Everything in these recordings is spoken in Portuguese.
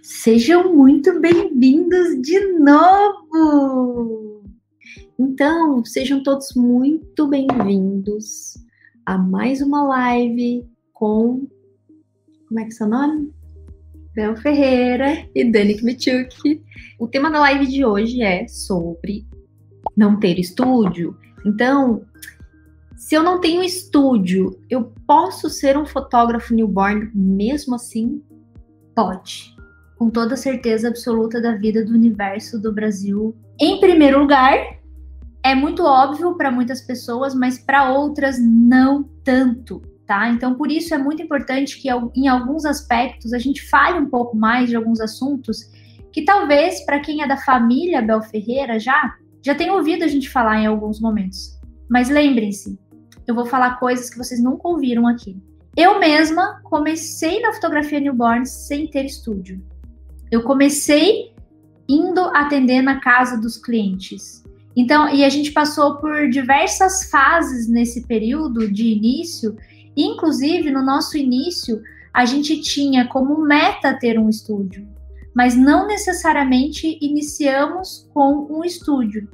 Sejam muito bem-vindos de novo! Então, sejam todos muito bem-vindos a mais uma live com... Como é que é seu nome? Bel Ferreira e Dani Kmitchuk. O tema da live de hoje é sobre não ter estúdio. Então, se eu não tenho estúdio, eu posso ser um fotógrafo newborn mesmo assim? Pode. Com toda certeza absoluta da vida, do universo, do Brasil. Em primeiro lugar, é muito óbvio para muitas pessoas, mas para outras não tanto, tá? Então, por isso é muito importante que em alguns aspectos a gente fale um pouco mais de alguns assuntos que talvez para quem é da família Bel Ferreira já tenha ouvido a gente falar em alguns momentos. Mas lembrem-se, eu vou falar coisas que vocês nunca ouviram aqui. Eu mesma comecei na fotografia newborn sem ter estúdio. Eu comecei indo atender na casa dos clientes. Então, e a gente passou por diversas fases nesse período de início. Inclusive, no nosso início, a gente tinha como meta ter um estúdio, mas não necessariamente iniciamos com um estúdio.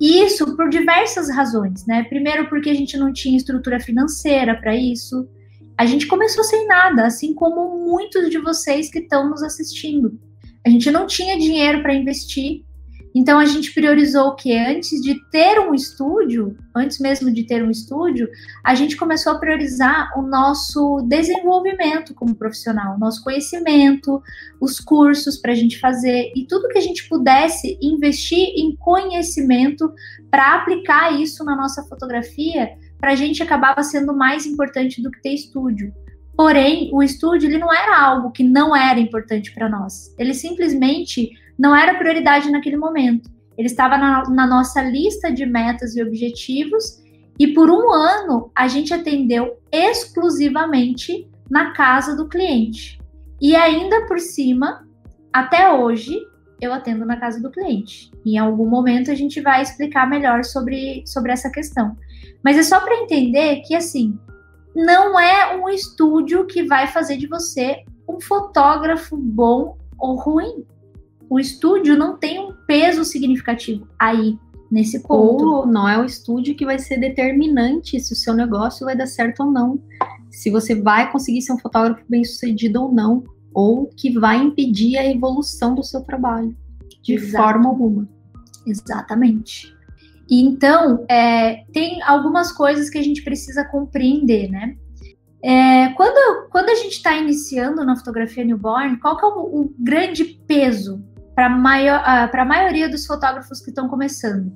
E isso por diversas razões, né? Primeiro, porque a gente não tinha estrutura financeira para isso. A gente começou sem nada, assim como muitos de vocês que estão nos assistindo. A gente não tinha dinheiro para investir, então a gente priorizou o quê? Antes mesmo de ter um estúdio, a gente começou a priorizar o nosso desenvolvimento como profissional, o nosso conhecimento, os cursos para a gente fazer e tudo que a gente pudesse investir em conhecimento para aplicar isso na nossa fotografia, para a gente acabava sendo mais importante do que ter estúdio. Porém, o estúdio ele não era algo que não era importante para nós. Ele simplesmente não era prioridade naquele momento. Ele estava na nossa lista de metas e objetivos e por um ano a gente atendeu exclusivamente na casa do cliente. E ainda por cima, até hoje, eu atendo na casa do cliente. Em algum momento a gente vai explicar melhor sobre essa questão. Mas é só para entender que, assim, não é um estúdio que vai fazer de você um fotógrafo bom ou ruim. O estúdio não tem um peso significativo aí, nesse ponto. Ou não é o estúdio que vai ser determinante se o seu negócio vai dar certo ou não. Se você vai conseguir ser um fotógrafo bem-sucedido ou não. Ou que vai impedir a evolução do seu trabalho. De forma alguma. Exatamente. E então, tem algumas coisas que a gente precisa compreender, né? Quando a gente está iniciando na fotografia newborn, qual que é o grande peso para a maioria dos fotógrafos que estão começando?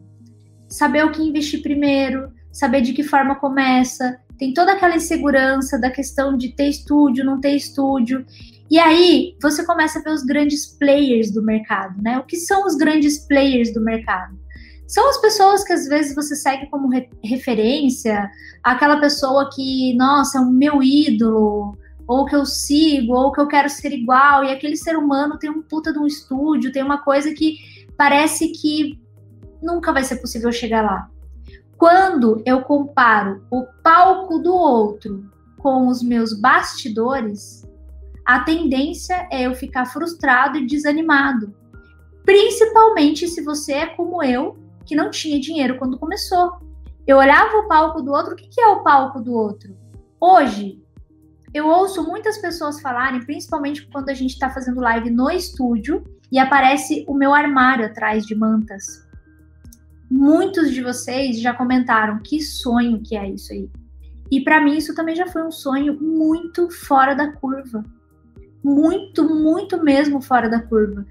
Saber o que investir primeiro, saber de que forma começa, tem toda aquela insegurança da questão de ter estúdio, não ter estúdio. E aí, você começa a ver os grandes players do mercado, né? O que são os grandes players do mercado? São as pessoas que às vezes você segue como referência, aquela pessoa que, nossa, é o meu ídolo, ou que eu sigo, ou que eu quero ser igual, e aquele ser humano tem um puta de um estúdio, tem uma coisa que parece que nunca vai ser possível chegar lá. Quando eu comparo o palco do outro com os meus bastidores, a tendência é eu ficar frustrado e desanimado. Principalmente se você é como eu, que não tinha dinheiro quando começou. Eu olhava o palco do outro, o que é o palco do outro? Hoje, eu ouço muitas pessoas falarem, principalmente quando a gente está fazendo live no estúdio, e aparece o meu armário atrás de mantas. Muitos de vocês já comentaram que sonho que é isso aí. E para mim isso também já foi um sonho muito fora da curva. Muito, muito mesmo fora da curva.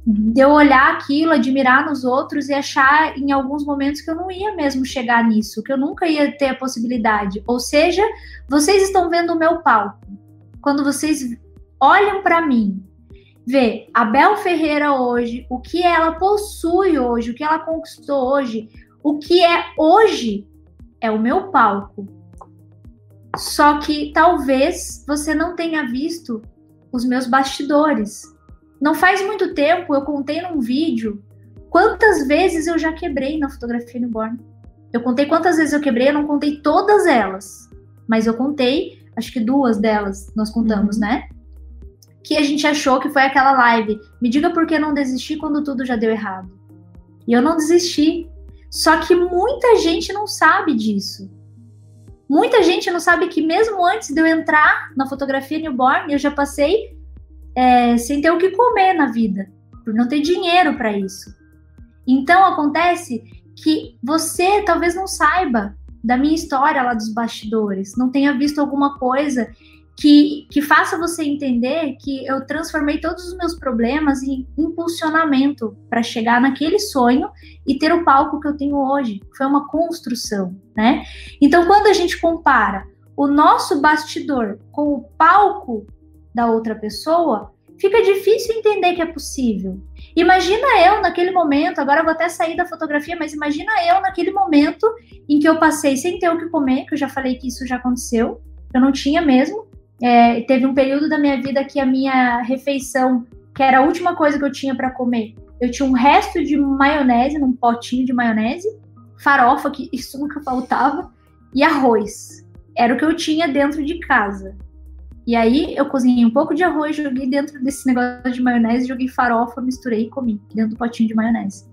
De eu olhar aquilo, admirar nos outros e achar em alguns momentos que eu não ia mesmo chegar nisso, que eu nunca ia ter a possibilidade. Ou seja, vocês estão vendo o meu palco. Quando vocês olham para mim, vê a Bel Ferreira hoje, o que ela possui hoje, o que ela conquistou hoje, o que é hoje é o meu palco. Só que talvez você não tenha visto os meus bastidores. Não faz muito tempo, eu contei num vídeo quantas vezes eu já quebrei na fotografia newborn. Eu contei quantas vezes eu quebrei, eu não contei todas elas. Mas eu contei, acho que 2 delas nós contamos, né? que a gente achou que foi aquela live. Me diga por que não desistir quando tudo já deu errado. E eu não desisti. Só que muita gente não sabe disso. Muita gente não sabe que mesmo antes de eu entrar na fotografia newborn, eu já passei sem ter o que comer na vida, por não ter dinheiro para isso. Então acontece que você talvez não saiba da minha história lá dos bastidores, não tenha visto alguma coisa que faça você entender que eu transformei todos os meus problemas em impulsionamento para chegar naquele sonho e ter o palco que eu tenho hoje. Foi uma construção, né? Então, quando a gente compara o nosso bastidor com o palco da outra pessoa, fica difícil entender que é possível. Imagina eu naquele momento, agora eu vou até sair da fotografia, mas imagina eu naquele momento em que eu passei sem ter o que comer, que eu já falei que isso já aconteceu, eu não tinha mesmo. Teve um período da minha vida que a minha refeição, que era a última coisa que eu tinha para comer, eu tinha um resto de maionese, num potinho de maionese, farofa, que isso nunca faltava, e arroz. Era o que eu tinha dentro de casa. E aí eu cozinhei um pouco de arroz, joguei dentro desse negócio de maionese, joguei farofa, misturei e comi dentro do potinho de maionese.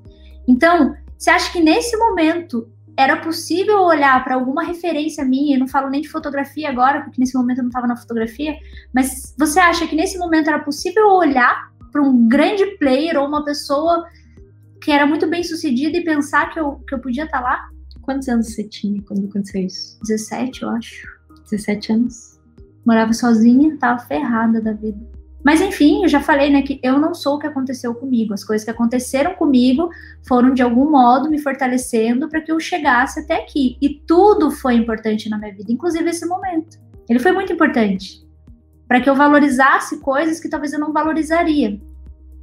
Então, você acha que nesse momento era possível olhar para alguma referência minha? Eu não falo nem de fotografia agora, porque nesse momento eu não estava na fotografia, mas você acha que nesse momento era possível olhar para um grande player ou uma pessoa que era muito bem sucedida e pensar que eu podia estar lá? Quantos anos você tinha quando aconteceu isso? 17, eu acho. 17 anos? Morava sozinha, tava ferrada da vida. Mas enfim, eu já falei, né, que eu não sou o que aconteceu comigo. As coisas que aconteceram comigo foram de algum modo me fortalecendo para que eu chegasse até aqui. E tudo foi importante na minha vida, inclusive esse momento. Ele foi muito importante para que eu valorizasse coisas que talvez eu não valorizaria.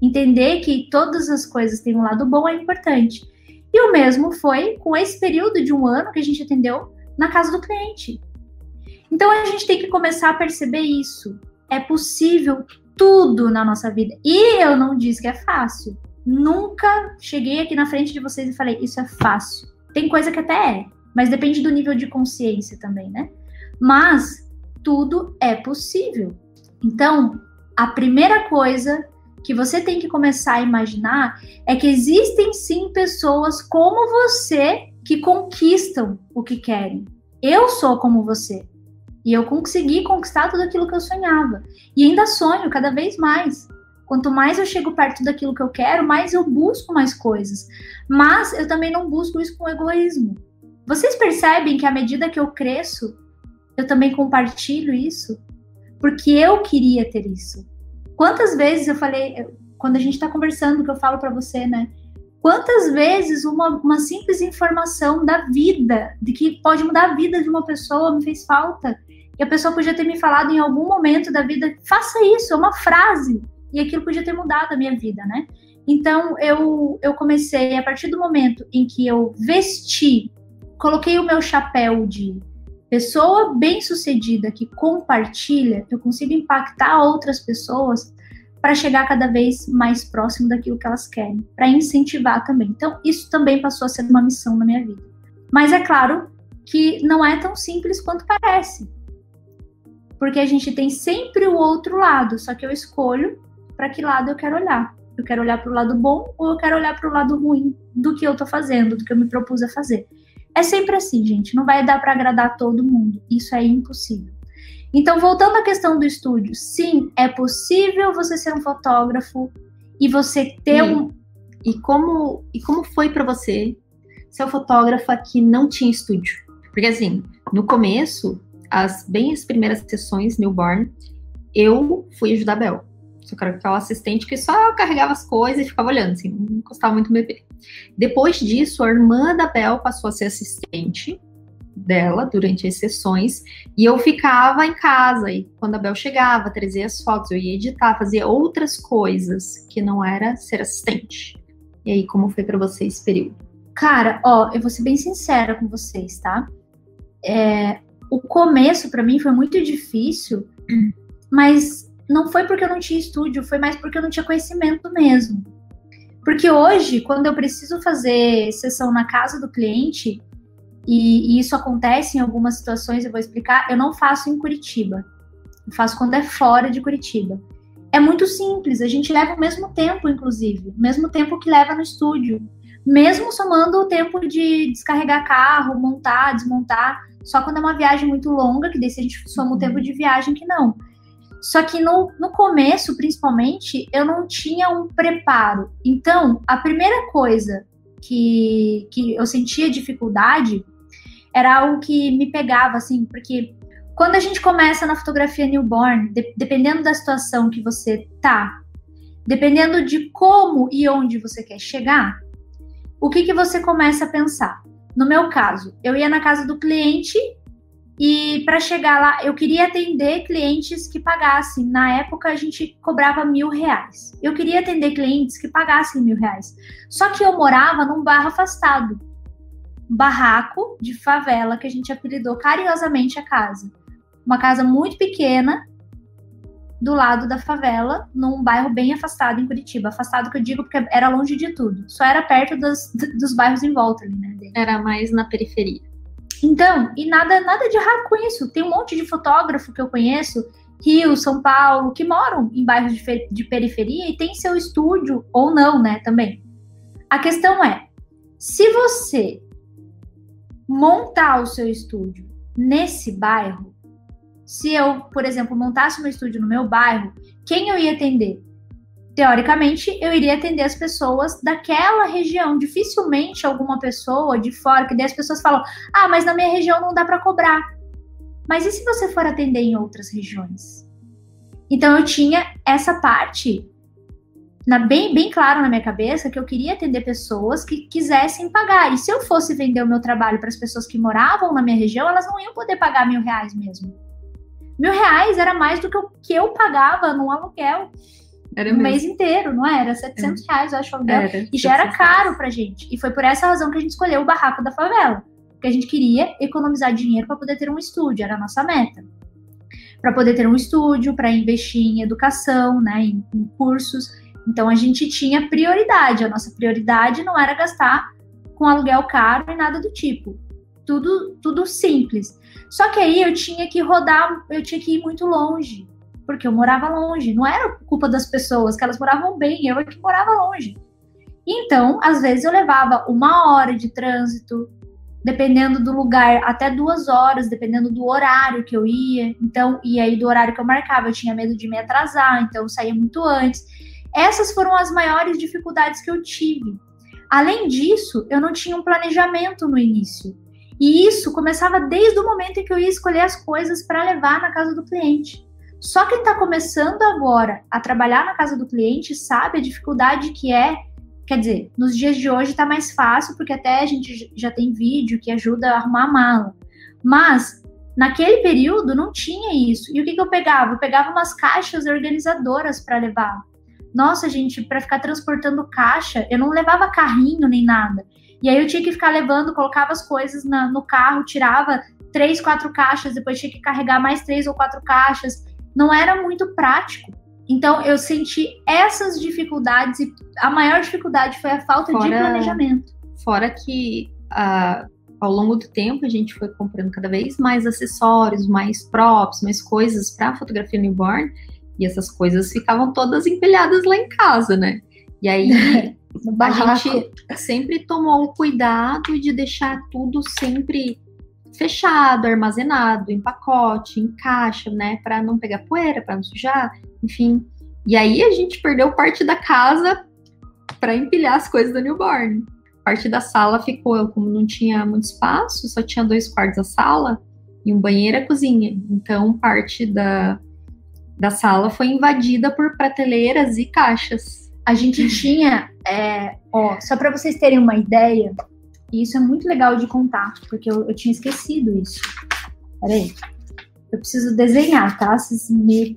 Entender que todas as coisas têm um lado bom é importante. E o mesmo foi com esse período de 1 ano que a gente atendeu na casa do cliente. Então a gente tem que começar a perceber isso. É possível tudo na nossa vida. E eu não disse que é fácil. Nunca cheguei aqui na frente de vocês e falei, isso é fácil. Tem coisa que até é, mas depende do nível de consciência também, né? Mas tudo é possível. Então, a primeira coisa que você tem que começar a imaginar é que existem sim pessoas como você que conquistam o que querem. Eu sou como você. E eu consegui conquistar tudo aquilo que eu sonhava. E ainda sonho cada vez mais. Quanto mais eu chego perto daquilo que eu quero, mais eu busco mais coisas. Mas eu também não busco isso com egoísmo. Vocês percebem que à medida que eu cresço, eu também compartilho isso? Porque eu queria ter isso. Quantas vezes eu falei, quando a gente está conversando, que eu falo para você, né? Quantas vezes uma simples informação da vida, de que pode mudar a vida de uma pessoa, me fez falta. E a pessoa podia ter me falado em algum momento da vida, faça isso, é uma frase. E aquilo podia ter mudado a minha vida, né? Então, eu comecei, a partir do momento em que eu vesti, coloquei o meu chapéu de pessoa bem-sucedida que compartilha, eu consigo impactar outras pessoas para chegar cada vez mais próximo daquilo que elas querem, para incentivar também. Então, isso também passou a ser uma missão na minha vida. Mas é claro que não é tão simples quanto parece. Porque a gente tem sempre o outro lado, só que eu escolho para que lado eu quero olhar. Eu quero olhar para o lado bom ou eu quero olhar para o lado ruim do que eu tô fazendo, do que eu me propus a fazer. É sempre assim, gente. Não vai dar para agradar todo mundo. Isso é impossível. Então, voltando à questão do estúdio, sim, é possível você ser um fotógrafo e você ter E como foi para você ser um fotógrafo que não tinha estúdio? Porque assim, no começo, as primeiras sessões newborn, eu fui ajudar a Bel. Só que era aquela assistente que só carregava as coisas e ficava olhando, assim, não encostava muito no bebê. Depois disso, a irmã da Bel passou a ser assistente dela durante as sessões, e eu ficava em casa, e quando a Bel chegava, trazia as fotos, eu ia editar, fazia outras coisas que não era ser assistente. E aí, como foi pra você esse período? Cara, eu vou ser bem sincera com vocês, tá? O começo pra mim foi muito difícil, mas não foi porque eu não tinha estúdio, foi mais porque eu não tinha conhecimento mesmo. Porque hoje, quando eu preciso fazer sessão na casa do cliente, e isso acontece em algumas situações, eu vou explicar, eu não faço em Curitiba. Eu faço quando é fora de Curitiba. é muito simples, a gente leva o mesmo tempo, inclusive, o mesmo tempo que leva no estúdio, mesmo somando o tempo de descarregar carro, montar, desmontar, só quando é uma viagem muito longa, que daí se a gente soma o tempo de viagem que não. Só que no começo, principalmente, eu não tinha um preparo. Então, a primeira coisa que eu sentia dificuldade era algo que me pegava, assim, porque quando a gente começa na fotografia newborn, dependendo da situação que você tá, dependendo de como e onde você quer chegar, o que você começa a pensar? No meu caso, eu ia na casa do cliente e para chegar lá, eu queria atender clientes que pagassem. Na época, a gente cobrava R$1.000. Eu queria atender clientes que pagassem R$1.000. Só que eu morava num bairro afastado. Barraco de favela, que a gente apelidou carinhosamente a casa. Uma casa muito pequena, do lado da favela, num bairro bem afastado em Curitiba. Afastado que eu digo porque era longe de tudo. Só era perto dos bairros em volta ali, né? Era mais na periferia. Então, e nada de errado com isso. Tem um monte de fotógrafo que eu conheço, Rio, São Paulo, que moram em bairros de periferia e tem seu estúdio, ou não, né, também. A questão é, se você montar o seu estúdio nesse bairro, se eu, por exemplo, montasse meu estúdio no meu bairro, quem eu ia atender? Teoricamente, eu iria atender as pessoas daquela região. Dificilmente alguma pessoa de fora, que daí as pessoas falam, mas na minha região não dá para cobrar. Mas e se você for atender em outras regiões? Então eu tinha essa parte bem claro na minha cabeça, que eu queria atender pessoas que quisessem pagar. E se eu fosse vender o meu trabalho para as pessoas que moravam na minha região, elas não iam poder pagar R$1.000 mesmo. R$1.000 era mais do que eu pagava num aluguel. Era o mês inteiro, não era? R$700, eu acho, o aluguel. E já era caro pra gente. E foi por essa razão que a gente escolheu o barraco da favela. Porque a gente queria economizar dinheiro para poder ter um estúdio, era a nossa meta. Para poder ter um estúdio, para investir em educação, né, em cursos. Então a gente tinha prioridade. A nossa prioridade não era gastar com aluguel caro e nada do tipo. Tudo simples. Só que aí eu tinha que rodar, eu tinha que ir muito longe. Porque eu morava longe, não era culpa das pessoas, que elas moravam bem, eu é que morava longe. Então, às vezes eu levava 1 hora de trânsito, dependendo do lugar, até 2 horas, dependendo do horário que eu ia. Então, e aí do horário que eu marcava, eu tinha medo de me atrasar, então eu saía muito antes. Essas foram as maiores dificuldades que eu tive. Além disso, eu não tinha um planejamento no início. E isso começava desde o momento em que eu ia escolher as coisas para levar na casa do cliente. Só quem está começando agora a trabalhar na casa do cliente sabe a dificuldade que é. Quer dizer, nos dias de hoje está mais fácil, porque até a gente já tem vídeo que ajuda a arrumar a mala. Mas, naquele período, não tinha isso. E o que eu pegava? Eu pegava umas caixas organizadoras para levar. Nossa, gente, para ficar transportando caixa, eu não levava carrinho nem nada. E aí eu tinha que ficar levando, colocava as coisas no carro, tirava 3, 4 caixas, depois tinha que carregar mais 3 ou 4 caixas. Não era muito prático. Então, eu senti essas dificuldades e a maior dificuldade foi a falta de planejamento. Fora que, ao longo do tempo, a gente foi comprando cada vez mais acessórios, mais props, mais coisas para fotografia newborn, e essas coisas ficavam todas empilhadas lá em casa, né? E aí, a gente sempre tomou o cuidado de deixar tudo sempre fechado, armazenado, em pacote, em caixa, né, para não pegar poeira, para não sujar, enfim. E aí a gente perdeu parte da casa para empilhar as coisas do newborn. Parte da sala ficou, como não tinha muito espaço, só tinha 2 quartos da sala e um banheiro e a cozinha. Então parte da sala foi invadida por prateleiras e caixas. A gente tinha, só para vocês terem uma ideia. E isso é muito legal de contar, porque eu tinha esquecido isso. Peraí. Eu preciso desenhar, tá? Vocês me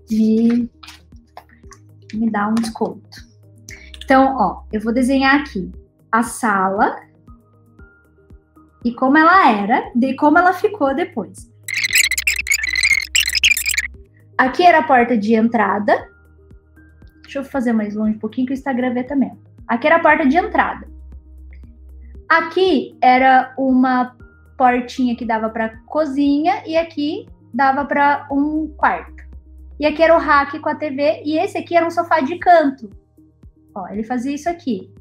dá um desconto. Então, eu vou desenhar aqui a sala e como ela era, e como ela ficou depois. Aqui era a porta de entrada. Deixa eu fazer mais longe um pouquinho que o Instagram vê também. Aqui era a porta de entrada. Aqui era uma portinha que dava para cozinha e aqui dava para um quarto. e aqui era o rack com a TV, e esse aqui era um sofá de canto. Ó, ele fazia isso aqui.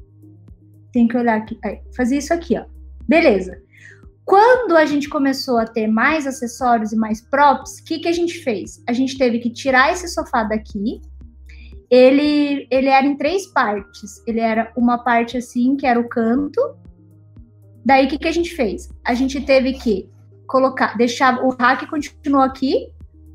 Tem que olhar aqui. Aí, fazia isso aqui, ó. Beleza. Quando a gente começou a ter mais acessórios e mais props, o que a gente fez? A gente teve que tirar esse sofá daqui. Ele era em 3 partes. Ele era uma parte assim, que era o canto. Daí, o que a gente fez? A gente teve que deixar o rack continuou aqui,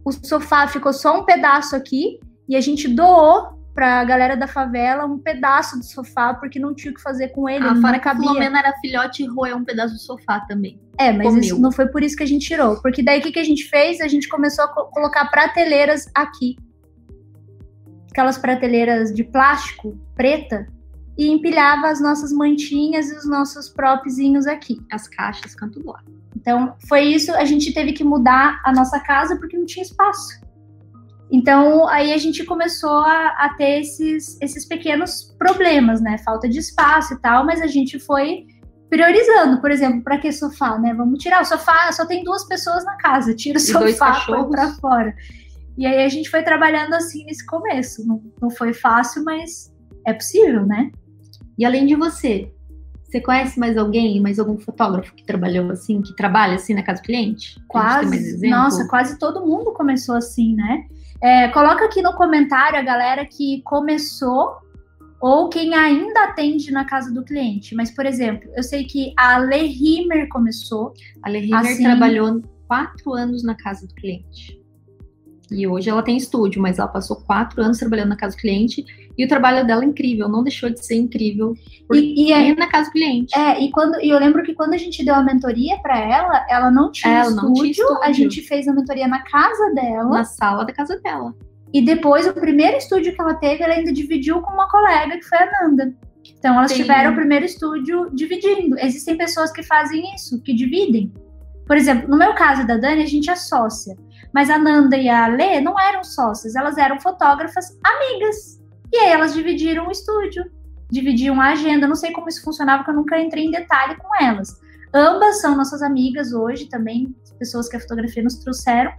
o sofá ficou só um pedaço aqui, e a gente doou pra galera da favela um pedaço do sofá, porque não tinha o que fazer com ele, não fora cabia. Que a Filomena era filhote e roeu um pedaço do sofá também. Mas isso não foi por isso que a gente tirou, porque daí o que a gente fez? A gente começou a colocar prateleiras aqui. Aquelas prateleiras de plástico, preta, e empilhava as nossas mantinhas e os nossos propzinhos aqui. As caixas, canto do lado. Então, foi isso, a gente teve que mudar a nossa casa porque não tinha espaço. Então, aí a gente começou a ter esses pequenos problemas, né? Falta de espaço e tal, mas a gente foi priorizando. Por exemplo, para que sofá, né? Vamos tirar o sofá, só tem 2 pessoas na casa, tira o sofá, põe para fora. E aí a gente foi trabalhando assim nesse começo. Não foi fácil, mas é possível, né? E além de você conhece mais alguém, mais algum fotógrafo que trabalhou assim, que trabalha assim na casa do cliente? Quase, nossa, quase todo mundo começou assim, né? Coloca aqui no comentário a galera que começou ou quem ainda atende na casa do cliente. Mas, por exemplo, eu sei que a Lê Rimmer começou. A Lê Rimmer assim, trabalhou 4 anos na casa do cliente. E hoje ela tem estúdio, mas ela passou 4 anos trabalhando na casa do cliente e o trabalho dela é incrível, não deixou de ser incrível na casa do cliente. E eu lembro que quando a gente deu a mentoria para ela não tinha estúdio, a gente fez a mentoria na casa dela. Na sala da casa dela. E depois, o primeiro estúdio que ela teve, ela ainda dividiu com uma colega, que foi a Nanda. Então, elas tiveram o primeiro estúdio dividindo. Existem pessoas que fazem isso, que dividem. Por exemplo, no meu caso e da Dani, a gente é sócia. Mas a Nanda e a Lê não eram sócias, elas eram fotógrafas amigas. E aí elas dividiram o estúdio, dividiam a agenda. Não sei como isso funcionava, porque eu nunca entrei em detalhe com elas. Ambas são nossas amigas hoje também, pessoas que a fotografia nos trouxeram.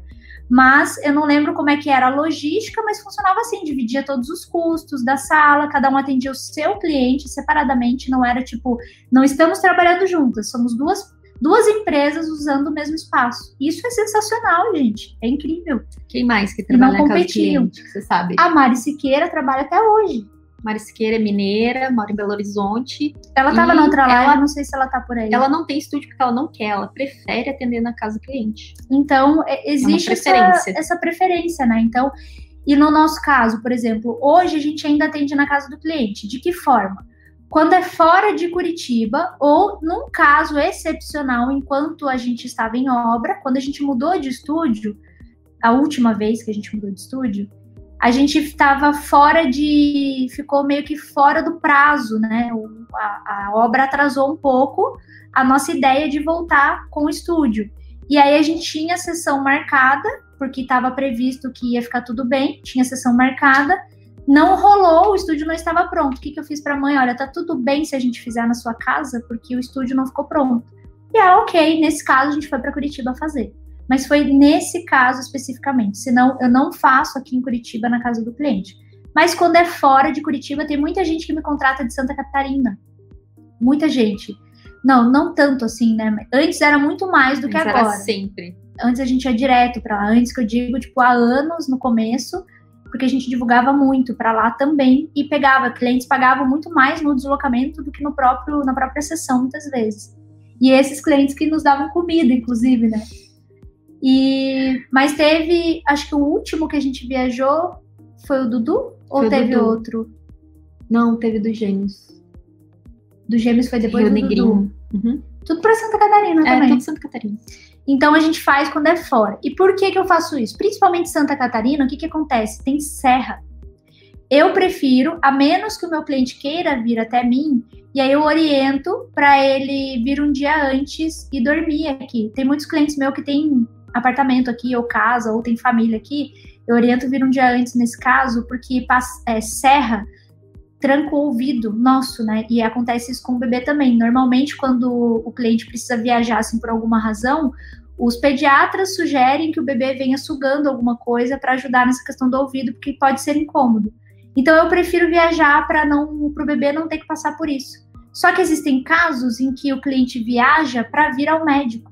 Mas eu não lembro como é que era a logística, mas funcionava assim, dividia todos os custos da sala, cada um atendia o seu cliente separadamente, não era tipo, não estamos trabalhando juntas, somos duas empresas usando o mesmo espaço. Isso é sensacional, gente. É incrível. Quem mais que trabalha na casa do cliente, que você sabe? A Mari Siqueira trabalha até hoje. Mari Siqueira é mineira, mora em Belo Horizonte. Ela estava na outra live, não sei se ela tá por aí. Ela não tem estúdio porque ela não quer, ela prefere atender na casa do cliente. Então, existe essa preferência, né? Então, e no nosso caso, por exemplo, hoje a gente ainda atende na casa do cliente. De que forma? Quando é fora de Curitiba, ou num caso excepcional, enquanto a gente estava em obra, quando a gente mudou de estúdio, a última vez que a gente mudou de estúdio, a gente estava ficou meio que fora do prazo, né? A obra atrasou um pouco a nossa ideia de voltar com o estúdio. E aí a gente tinha a sessão marcada, porque estava previsto que ia ficar tudo bem, tinha a sessão marcada, não rolou, o estúdio não estava pronto. O que eu fiz para a mãe? Olha, tá tudo bem se a gente fizer na sua casa, porque o estúdio não ficou pronto. E ok, nesse caso a gente foi para Curitiba fazer. Mas foi nesse caso especificamente, senão eu não faço aqui em Curitiba na casa do cliente. Mas quando é fora de Curitiba, tem muita gente que me contrata de Santa Catarina. Muita gente. Não tanto assim, né? Antes era muito mais do que agora. Era sempre. Antes a gente ia direto para lá. Antes que eu digo, tipo, há anos no começo, porque a gente divulgava muito para lá também e clientes pagavam muito mais no deslocamento do que na própria sessão, muitas vezes. E esses clientes que nos davam comida, inclusive, né? Mas teve, acho que o último que a gente viajou foi o Dudu? Ou teve outro? Não, teve do Gêmeos. Do Gêmeos foi depois Rio do Negrinho. Dudu. Uhum. Tudo para Santa Catarina também. Tudo Santa Catarina. Então a gente faz quando é fora. E por que eu faço isso? Principalmente Santa Catarina, o que acontece? Tem serra. Eu prefiro, a menos que o meu cliente queira vir até mim, e aí eu oriento para ele vir um dia antes e dormir aqui. Tem muitos clientes meus que têm apartamento aqui, ou casa, ou tem família aqui. Eu oriento vir um dia antes nesse caso, porque serra tranca o ouvido nosso, né? E acontece isso com o bebê também. Normalmente, quando o cliente precisa viajar, assim, por alguma razão, Os pediatras sugerem que o bebê venha sugando alguma coisa para ajudar nessa questão do ouvido, porque pode ser incômodo. Então eu prefiro viajar para o bebê não ter que passar por isso. Só que existem casos em que o cliente viaja para vir ao médico.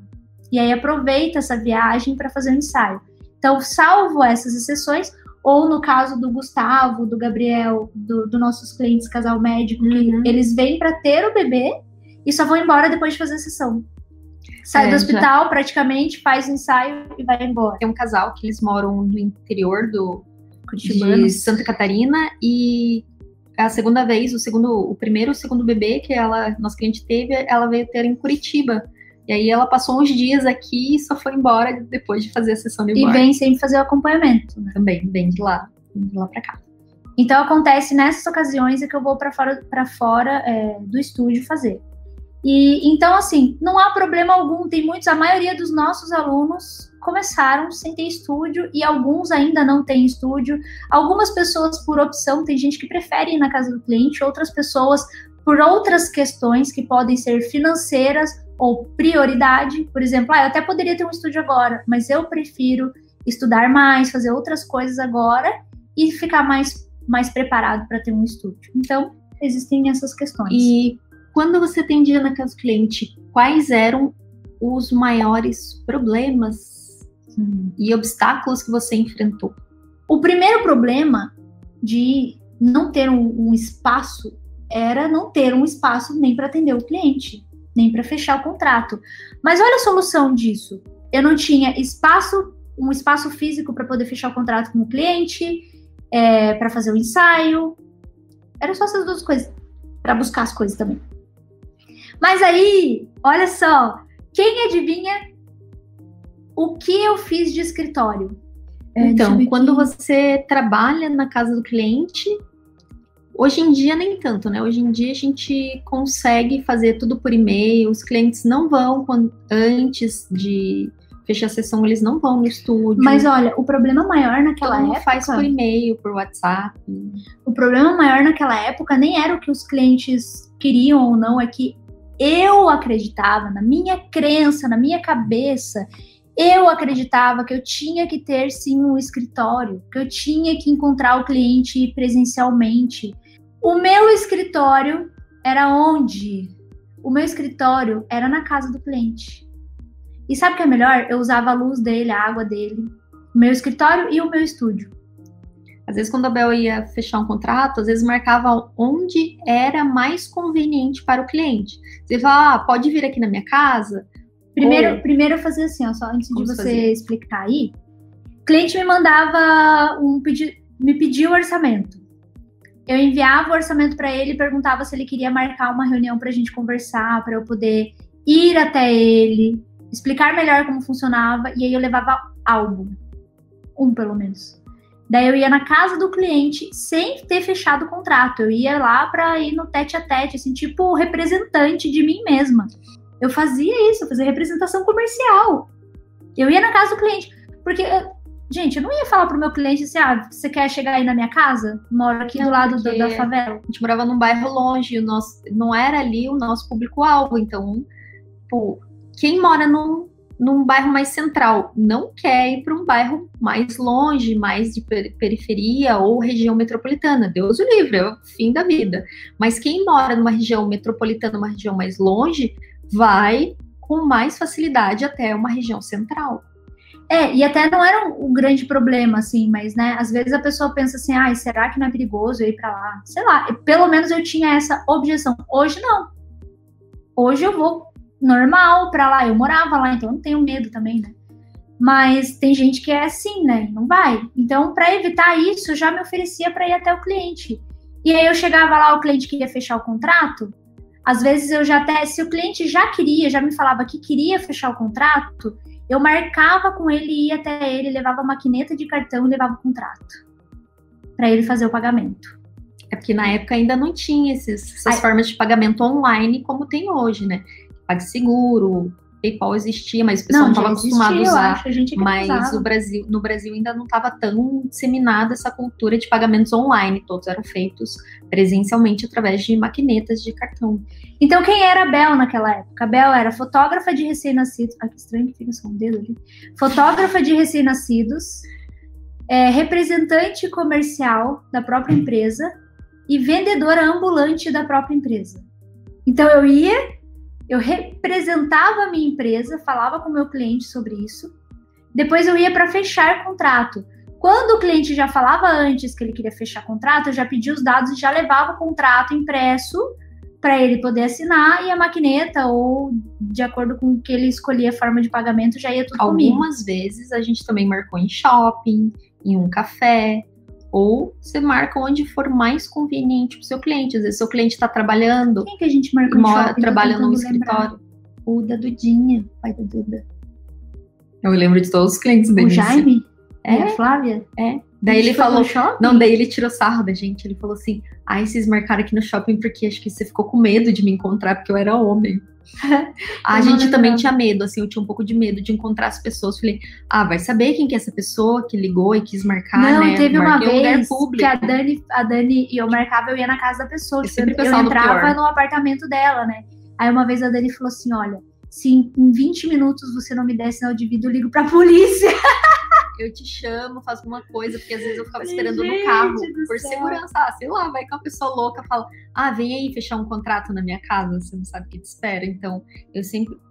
E aí aproveita essa viagem para fazer um ensaio. Então, salvo essas exceções, ou no caso do Gustavo, do Gabriel, do nossos clientes casal médico, eles vêm para ter o bebê e só vão embora depois de fazer a sessão. Sai do hospital, praticamente, faz o ensaio e vai embora. Tem um casal que eles moram no interior de Santa Catarina e a segunda vez, o primeiro e o segundo bebê que nossa cliente teve, ela veio ter em Curitiba. E aí ela passou uns dias aqui e só foi embora depois de fazer a sessão de newborn. E vem sempre fazer o acompanhamento, né? Também, vem de lá para cá. Então acontece nessas ocasiões é que eu vou para fora do estúdio fazer. E então, assim, não há problema algum. A maioria dos nossos alunos começaram sem ter estúdio e alguns ainda não têm estúdio. Algumas pessoas por opção, tem gente que prefere ir na casa do cliente, outras pessoas por outras questões que podem ser financeiras ou prioridade. Por exemplo, eu até poderia ter um estúdio agora, mas eu prefiro estudar mais, fazer outras coisas agora e ficar mais preparado para ter um estúdio. Então, existem essas questões. E quando você atendia na casa do cliente, quais eram os maiores problemas e obstáculos que você enfrentou? O primeiro problema de não ter um espaço era não ter um espaço nem para atender o cliente, nem para fechar o contrato. Mas olha a solução disso. Eu não tinha um espaço físico para poder fechar o contrato com o cliente, para fazer o ensaio. Era só essas duas coisas, para buscar as coisas também. Mas aí, olha só, quem adivinha o que eu fiz de escritório? Então, quando você trabalha na casa do cliente, hoje em dia nem tanto, né? Hoje em dia a gente consegue fazer tudo por e-mail, os clientes não vão, antes de fechar a sessão, eles não vão no estúdio. Mas olha, o problema maior naquela época... faz por e-mail, por WhatsApp. O problema maior naquela época nem era o que os clientes queriam ou não, é que eu acreditava, na minha crença, na minha cabeça, eu acreditava que eu tinha que ter sim um escritório, que eu tinha que encontrar o cliente presencialmente. O meu escritório era onde? O meu escritório era na casa do cliente. E sabe o que é melhor? Eu usava a luz dele, a água dele, o meu escritório e o meu estúdio. Às vezes, quando a Bel ia fechar um contrato, às vezes marcava onde era mais conveniente para o cliente. Você fala, pode vir aqui na minha casa? Primeiro eu fazia assim, só antes de você explicar aí. O cliente me mandava me pedia o orçamento. Eu enviava o orçamento para ele e perguntava se ele queria marcar uma reunião para a gente conversar, para eu poder ir até ele, explicar melhor como funcionava, e aí eu levava álbum. Pelo menos. Daí eu ia na casa do cliente sem ter fechado o contrato. Eu ia lá para ir no tete a tete, assim, tipo representante de mim mesma. Eu fazia isso, eu fazia representação comercial. Eu ia na casa do cliente. Porque, gente, eu não ia falar pro meu cliente assim, você quer chegar aí na minha casa? Moro aqui do lado da favela. A gente morava num bairro longe, não era ali o nosso público-alvo. Então, quem mora num bairro mais central não quer ir para um bairro mais longe, mais de periferia ou região metropolitana. Deus o livre, é o fim da vida. Mas quem mora numa região metropolitana, uma região mais longe, vai com mais facilidade até uma região central. E até não era um grande problema, assim, mas, né, às vezes a pessoa pensa assim, será que não é perigoso eu ir para lá? Sei lá, pelo menos eu tinha essa objeção. Hoje não. Hoje eu vou normal pra lá, eu morava lá, então eu não tenho medo também, né? Mas tem gente que é assim, né? Não vai. Então, para evitar isso, eu já me oferecia para ir até o cliente. E aí eu chegava lá, o cliente queria fechar o contrato. Às vezes se o cliente já me falava que queria fechar o contrato, eu marcava com ele, ia até ele, levava a maquineta de cartão e levava o contrato para ele fazer o pagamento. É porque na época ainda não tinha essas formas de pagamento online como tem hoje, né? PagSeguro, PayPal existia, mas o pessoal não estava acostumado a usar. A gente mas no Brasil ainda não estava tão disseminada essa cultura de pagamentos online. Todos eram feitos presencialmente através de maquinetas de cartão. Então, quem era a Bel naquela época? A Bel era fotógrafa de recém-nascidos. Ah, que estranho que fica só um dedo ali. Fotógrafa de recém-nascidos, representante comercial da própria empresa e vendedora ambulante da própria empresa. Então, eu representava a minha empresa, falava com o meu cliente sobre isso. Depois eu ia para fechar contrato. Quando o cliente já falava antes que ele queria fechar contrato, eu já pedia os dados e já levava o contrato impresso para ele poder assinar, e a maquineta, ou de acordo com o que ele escolhia a forma de pagamento, já ia tudo comigo. Algumas vezes a gente também marcou em shopping, em um café, ou você marca onde for mais conveniente para o seu cliente. Às vezes seu cliente está trabalhando. Quem que a gente marcou em shopping? Trabalha no escritório. O da Dudinha, pai da Duda. Eu lembro de todos os clientes dele. O Jaime? E a Flávia? Daí ele falou, daí ele tirou sarro da gente, ele falou assim, vocês marcaram aqui no shopping porque acho que você ficou com medo de me encontrar porque eu era homem. A gente também tinha medo, assim, eu tinha um pouco de medo de encontrar as pessoas. Falei, vai saber quem que é essa pessoa que ligou e quis marcar, né? Não, teve uma vez que a Dani e eu marcava, eu ia na casa da pessoa, eu entrava no apartamento dela, né? Aí uma vez a Dani falou assim, olha, se em 20 minutos você não me der sinal de vida, eu ligo pra polícia. Eu te chamo, faço alguma coisa, porque às vezes eu ficava esperando no carro, por segurança, sei lá, vai que uma pessoa louca fala, vem aí fechar um contrato na minha casa, você não sabe o que te espera. Então, eu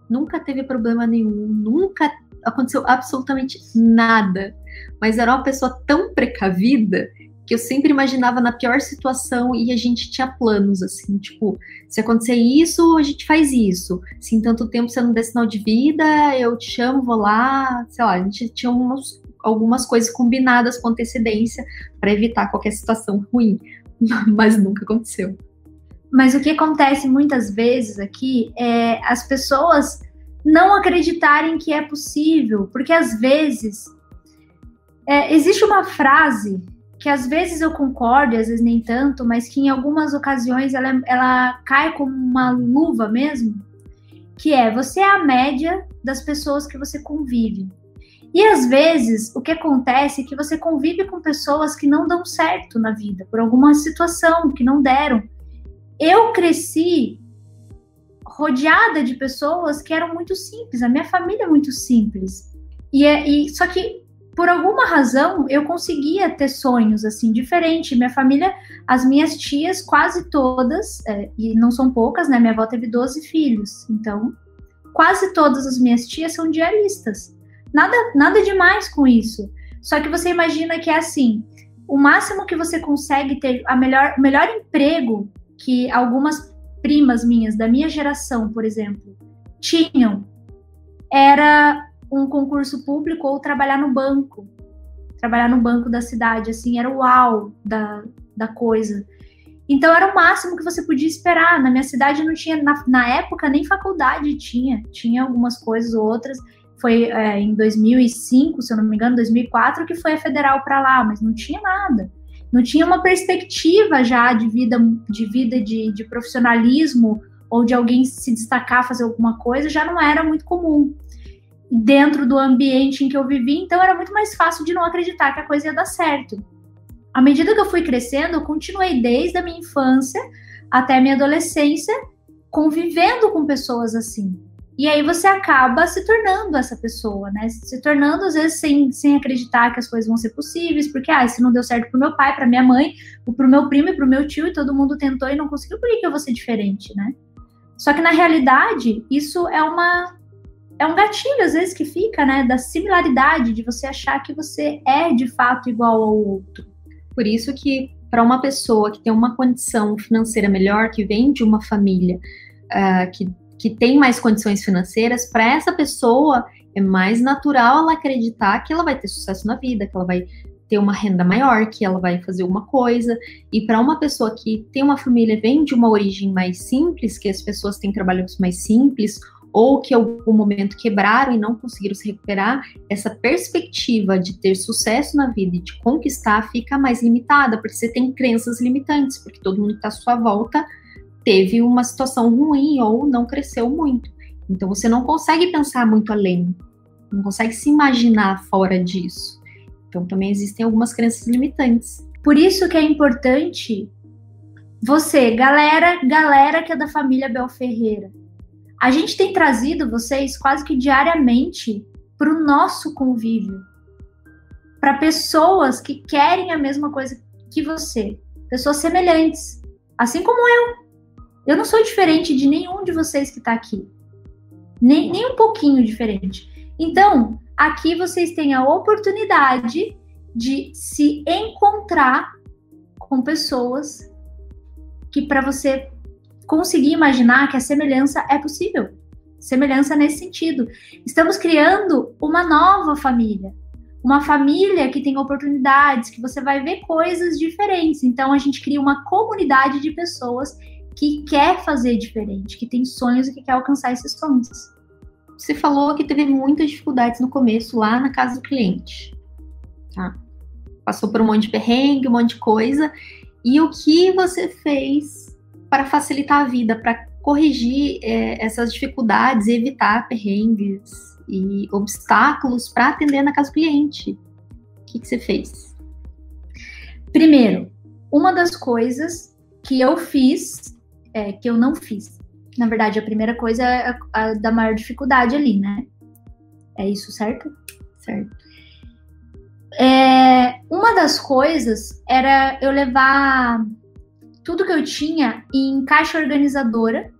nunca teve problema nenhum, nunca aconteceu absolutamente nada, mas era uma pessoa tão precavida que eu sempre imaginava na pior situação e a gente tinha planos, assim, tipo, se acontecer isso, a gente faz isso. Se em tanto tempo você não der sinal de vida, eu te chamo, vou lá, sei lá, a gente tinha algumas coisas combinadas com antecedência para evitar qualquer situação ruim, mas nunca aconteceu. Mas o que acontece muitas vezes aqui é as pessoas não acreditarem que é possível, porque às vezes existe uma frase que às vezes eu concordo e às vezes nem tanto, mas que em algumas ocasiões ela cai como uma luva mesmo, que você é a média das pessoas que você convive. E às vezes o que acontece é que você convive com pessoas que não dão certo na vida, por alguma situação que não deram. Eu cresci rodeada de pessoas que eram muito simples, a minha família é muito simples. Só que por alguma razão eu conseguia ter sonhos assim diferentes. Minha família, as minhas tias quase todas, e não são poucas, né? Minha avó teve 12 filhos, então quase todas as minhas tias são diaristas. Nada demais com isso. Só que você imagina que é assim, o máximo que você consegue ter, o melhor emprego que algumas primas minhas, da minha geração, por exemplo, tinham, era um concurso público ou trabalhar no banco da cidade, assim, era o uau da coisa. Então era o máximo que você podia esperar. Na minha cidade não tinha, na época, nem faculdade tinha algumas coisas ou outras. Foi em 2005, se eu não me engano, 2004, que foi a federal para lá, mas não tinha nada. Não tinha uma perspectiva já de vida, de profissionalismo, ou de alguém se destacar, fazer alguma coisa, já não era muito comum dentro do ambiente em que eu vivi. Então era muito mais fácil de não acreditar que a coisa ia dar certo. À medida que eu fui crescendo, eu continuei desde a minha infância até a minha adolescência convivendo com pessoas assim. E aí você acaba se tornando essa pessoa, né? Se tornando, às vezes, sem acreditar que as coisas vão ser possíveis, porque, se não deu certo pro meu pai, pra minha mãe, ou pro meu primo e pro meu tio, e todo mundo tentou e não conseguiu, por que eu vou ser diferente, né? Só que, na realidade, isso é um gatilho, às vezes, que fica, né? Da similaridade, de você achar que você é, de fato, igual ao outro. Por isso que, para uma pessoa que tem uma condição financeira melhor, que vem de uma família que tem mais condições financeiras, para essa pessoa é mais natural ela acreditar que ela vai ter sucesso na vida, que ela vai ter uma renda maior, que ela vai fazer alguma coisa. E para uma pessoa que tem uma família, vem de uma origem mais simples, que as pessoas têm trabalhos mais simples, ou que em algum momento quebraram e não conseguiram se recuperar, essa perspectiva de ter sucesso na vida e de conquistar fica mais limitada, porque você tem crenças limitantes, porque todo mundo que está à sua volta teve uma situação ruim ou não cresceu muito. Então você não consegue pensar muito além, não consegue se imaginar fora disso. Então também existem algumas crenças limitantes. Por isso que é importante você, galera que é da família Bel Ferreira, a gente tem trazido vocês quase que diariamente para o nosso convívio, para pessoas que querem a mesma coisa que você, pessoas semelhantes, assim como eu. Eu não sou diferente de nenhum de vocês que está aqui, nem um pouquinho diferente. Então, aqui vocês têm a oportunidade de se encontrar com pessoas que, para você conseguir imaginar que a semelhança é possível. Semelhança nesse sentido. Estamos criando uma nova família. Uma família que tem oportunidades, que você vai ver coisas diferentes. Então, a gente cria uma comunidade de pessoas que quer fazer diferente, que tem sonhos e que quer alcançar esses sonhos. Você falou que teve muitas dificuldades no começo, lá na casa do cliente. Tá? Passou por um monte de perrengue, um monte de coisa. E o que você fez para facilitar a vida, para corrigir essas dificuldades e evitar perrengues e obstáculos para atender na casa do cliente? O que você fez? Primeiro, uma das coisas que eu fiz, que eu não fiz. Na verdade, a primeira coisa é a da maior dificuldade ali, né? É isso, certo? Certo. Uma das coisas era eu levar tudo que eu tinha em caixa organizadora.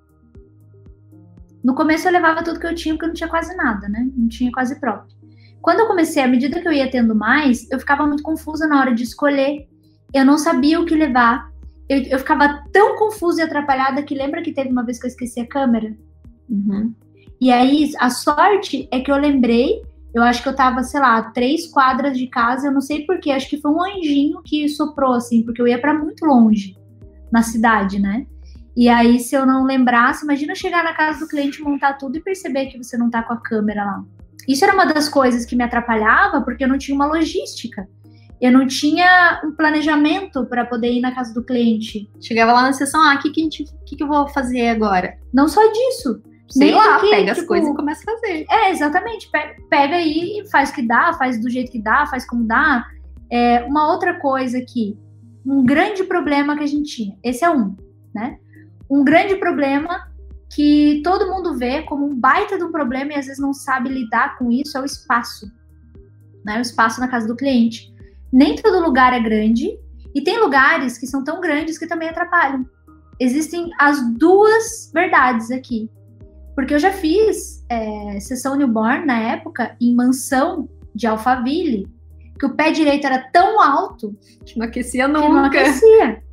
No começo eu levava tudo que eu tinha porque eu não tinha quase nada, né? Não tinha quase próprio. Quando eu comecei, à medida que eu ia tendo mais, eu ficava muito confusa na hora de escolher. Eu não sabia o que levar. Eu ficava tão confusa e atrapalhada que lembra que teve uma vez que eu esqueci a câmera? Uhum. E aí, a sorte é que eu lembrei, eu acho que eu tava, sei lá, 3 quadras de casa, eu não sei porquê, acho que foi um anjinho que soprou, assim, porque eu ia pra muito longe na cidade, né? E aí, se eu não lembrasse, imagina eu chegar na casa do cliente, montar tudo e perceber que você não tá com a câmera lá. Isso era uma das coisas que me atrapalhava, porque eu não tinha uma logística. Eu não tinha um planejamento para poder ir na casa do cliente. Chegava lá na sessão, o que eu vou fazer agora? Não só disso. Sei lá, pega as coisas e começa a fazer. Exatamente. Pega aí e faz o que dá, faz do jeito que dá, faz como dá. Uma outra coisa aqui, um grande problema que a gente tinha. Esse é né? Um grande problema que todo mundo vê como um baita de um problema e às vezes não sabe lidar com isso, é o espaço. Né? O espaço na casa do cliente. Nem todo lugar é grande e tem lugares que são tão grandes que também atrapalham. Existem as duas verdades aqui. Porque eu já fiz sessão newborn na época em mansão de Alphaville, que o pé direito era tão alto que não aquecia nunca. Que não aquecia.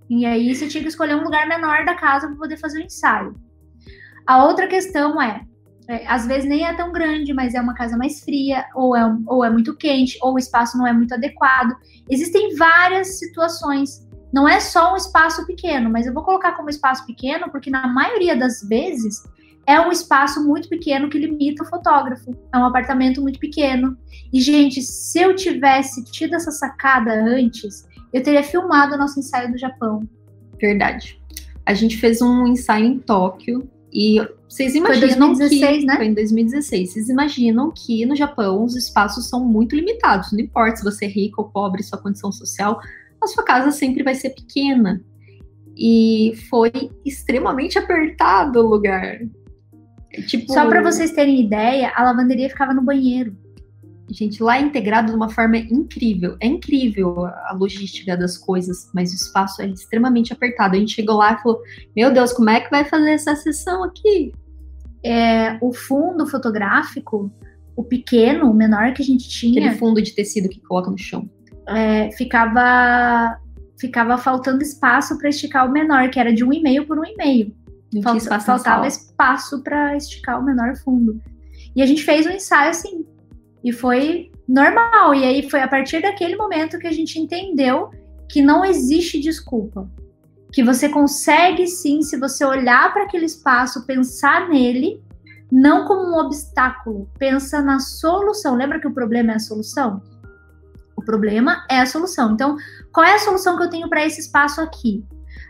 E aí você tinha que escolher um lugar menor da casa para poder fazer o ensaio. A outra questão às vezes nem é tão grande, mas é uma casa mais fria, ou é muito quente, ou o espaço não é muito adequado. Existem várias situações. Não é só um espaço pequeno, mas eu vou colocar como espaço pequeno porque na maioria das vezes é um espaço muito pequeno que limita o fotógrafo. É um apartamento muito pequeno. E, gente, se eu tivesse tido essa sacada antes, eu teria filmado o nosso ensaio do Japão. Verdade. A gente fez um ensaio em Tóquio. E vocês imaginam foi 2016, né? Foi em 2016. Vocês imaginam que no Japão os espaços são muito limitados. Não importa se você é rico ou pobre, sua condição social, a sua casa sempre vai ser pequena. E foi extremamente apertado o lugar. Só para vocês terem ideia, a lavanderia ficava no banheiro. Gente, lá é integrado de uma forma incrível. É incrível a logística das coisas, mas o espaço é extremamente apertado. A gente chegou lá e falou, meu Deus, como é que vai fazer essa sessão aqui? O fundo fotográfico, o pequeno, o menor que a gente tinha... Aquele fundo de tecido que coloca no chão. Ficava faltando espaço para esticar o menor, que era de 1,5 por 1,5. Faltava espaço para esticar o menor fundo. E a gente fez um ensaio assim. E foi normal. E aí foi a partir daquele momento que a gente entendeu que não existe desculpa. Que você consegue sim, se você olhar para aquele espaço, pensar nele, não como um obstáculo. Pensa na solução. Lembra que o problema é a solução? O problema é a solução. Então, qual é a solução que eu tenho para esse espaço aqui?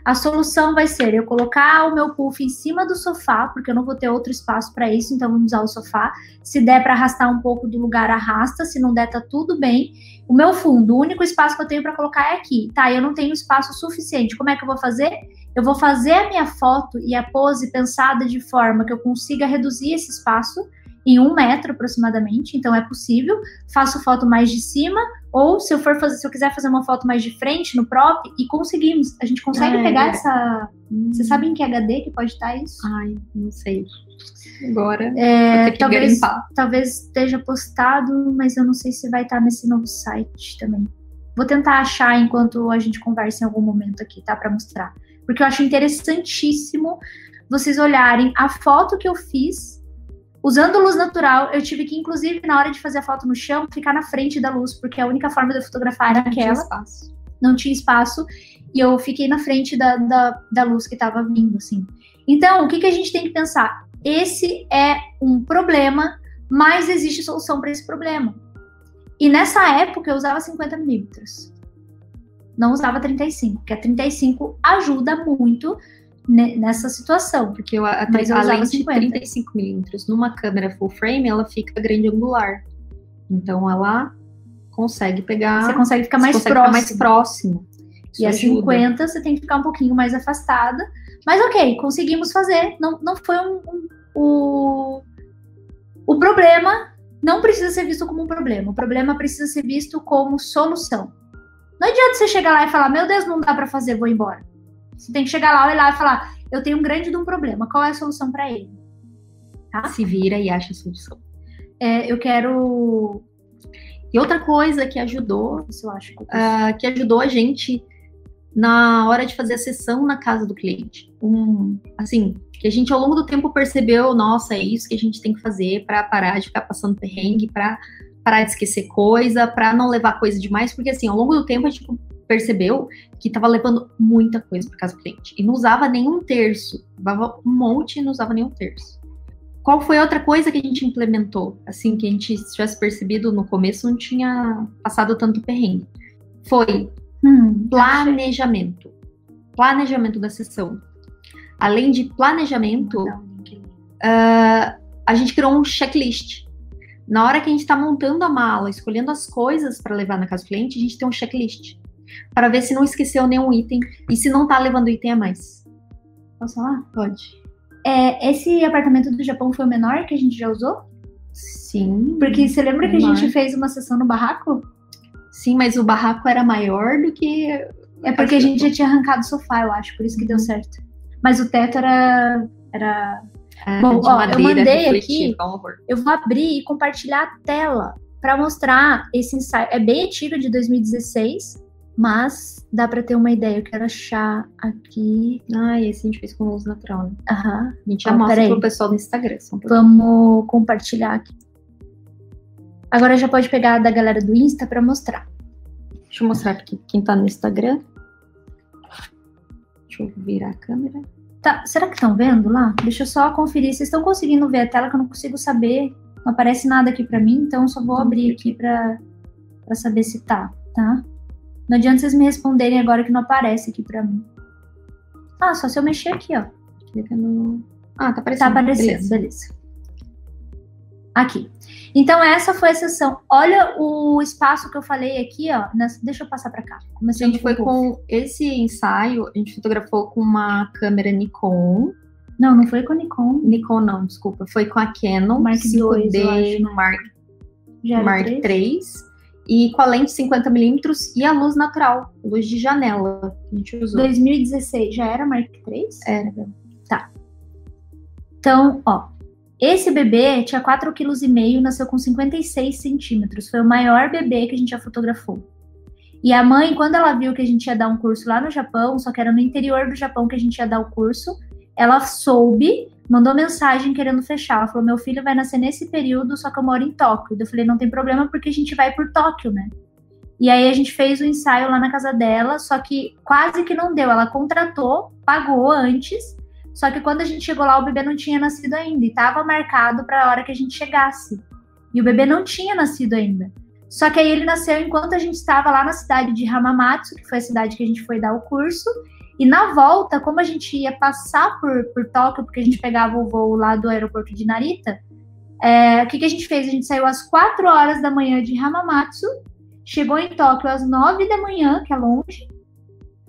A solução vai ser eu colocar o meu puff em cima do sofá, porque eu não vou ter outro espaço para isso, então vamos usar o sofá. Se der para arrastar um pouco do lugar, arrasta. Se não der, tá tudo bem. O meu fundo, o único espaço que eu tenho para colocar é aqui. Tá, eu não tenho espaço suficiente. Como é que eu vou fazer? Eu vou fazer a minha foto e a pose pensada de forma que eu consiga reduzir esse espaço em 1 metro aproximadamente, então é possível. Faço foto mais de cima, ou se eu quiser fazer uma foto mais de frente no prop, e conseguimos. A gente consegue pegar essa. Você sabe em que HD que pode estar isso? Ai, não sei. Agora talvez esteja postado, mas eu não sei se vai estar nesse novo site também. Vou tentar achar enquanto a gente conversa em algum momento aqui, tá? Para mostrar. Porque eu acho interessantíssimo vocês olharem a foto que eu fiz. Usando luz natural, eu tive que, inclusive, na hora de fazer a foto no chão, ficar na frente da luz, porque a única forma de eu fotografar era aquela. Não tinha espaço. E eu fiquei na frente da luz que estava vindo, assim. Então, o que a gente tem que pensar? Esse é um problema, mas existe solução para esse problema. E nessa época, eu usava 50 milímetros. Não usava 35, porque a 35 ajuda muito nessa situação. Porque além de 35 milímetros numa câmera full frame, ela fica grande angular. Então ela consegue pegar. Você consegue ficar mais próximo. E a 50 você tem que ficar um pouquinho mais afastada. Mas ok, conseguimos fazer. Não foi o problema não precisa ser visto como um problema. O problema precisa ser visto como solução. Não adianta você chegar lá e falar, meu Deus, não dá pra fazer, vou embora. Você tem que chegar lá, olhar e falar, eu tenho um grande de um problema, qual é a solução para ele? Tá? Se vira e acha a solução. Eu quero... E outra coisa que ajudou, isso eu acho que ajudou a gente na hora de fazer a sessão na casa do cliente. Assim, que a gente ao longo do tempo percebeu, nossa, é isso que a gente tem que fazer para parar de ficar passando perrengue, para parar de esquecer coisa, para não levar coisa demais, porque assim, ao longo do tempo a gente percebeu que estava levando muita coisa para casa do cliente e não usava nenhum terço, levava um monte e não usava nenhum terço. Qual foi a outra coisa que a gente implementou, assim, que a gente tivesse percebido no começo, não tinha passado tanto perrengue? Foi planejamento. Planejamento da sessão. Além de planejamento, a gente criou um checklist. Na hora que a gente está montando a mala, escolhendo as coisas para levar na casa do cliente, a gente tem um checklist para ver se não esqueceu nenhum item e se não está levando item a mais. Posso falar? Pode. Esse apartamento do Japão foi o menor que a gente já usou? Sim. Porque você lembra que a gente fez uma sessão no barraco? Sim, mas o barraco era maior do que... É porque a gente já tinha arrancado o sofá, eu acho, por isso que deu certo. Mas o teto era... Bom, eu mandei aqui, eu vou abrir e compartilhar a tela para mostrar esse ensaio. É bem antigo, de 2016, mas dá para ter uma ideia. Eu quero achar aqui. Esse a gente fez com luz natural, né? Aham. A gente já mostra pro pessoal no Instagram. Vamos compartilhar aqui. Agora já pode pegar da galera do Insta para mostrar. Deixa eu mostrar aqui quem tá no Instagram. Deixa eu virar a câmera. Tá, será que estão vendo lá? Deixa eu só conferir. Vocês estão conseguindo ver a tela que eu não consigo saber. Não aparece nada aqui pra mim, então eu só vou abrir aqui pra saber se tá? Não adianta vocês me responderem agora que não aparece aqui pra mim. Só se eu mexer aqui, ó. Clica no... tá aparecendo. Tá aparecendo, beleza. Aqui. Então essa foi a sessão. Olha o espaço que eu falei aqui, ó. Deixa eu passar pra cá. A gente foi com esse ensaio, a gente fotografou com uma câmera Nikon. Não foi com Nikon. Nikon não, desculpa. Foi com a Canon Mark 5D Mark III. E com a lente 50mm e a luz natural, luz de janela que a gente usou. 2016, já era Mark III? Era. Tá. Então, ó. Esse bebê tinha 4,5 kg, nasceu com 56 centímetros. Foi o maior bebê que a gente já fotografou. E a mãe, quando ela viu que a gente ia dar um curso lá no Japão, só que era no interior do Japão que a gente ia dar o curso, ela soube, mandou mensagem querendo fechar. Ela falou, meu filho vai nascer nesse período, só que eu moro em Tóquio. Eu falei, não tem problema, porque a gente vai por Tóquio, né? E aí a gente fez o ensaio lá na casa dela, só que quase que não deu. Ela contratou, pagou antes, só que quando a gente chegou lá, o bebê não tinha nascido ainda. E estava marcado para a hora que a gente chegasse. E o bebê não tinha nascido ainda. Só que aí ele nasceu enquanto a gente estava lá na cidade de Hamamatsu, que foi a cidade que a gente foi dar o curso. E na volta, como a gente ia passar por Tóquio, porque a gente pegava o voo lá do aeroporto de Narita, o que a gente fez? A gente saiu às 4 horas da manhã de Hamamatsu, chegou em Tóquio às 9 da manhã, que é longe,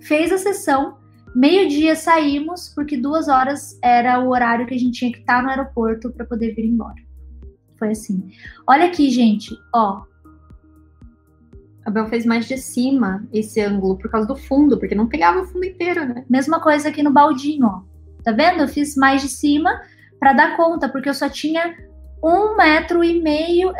fez a sessão, meio-dia saímos, porque 2 horas era o horário que a gente tinha que estar no aeroporto para poder vir embora. Foi assim. Olha aqui, gente, ó. A Bel fez mais de cima esse ângulo por causa do fundo, porque não pegava o fundo inteiro, né? Mesma coisa aqui no baldinho, ó. Tá vendo? Eu fiz mais de cima para dar conta, porque eu só tinha 1,5 metro,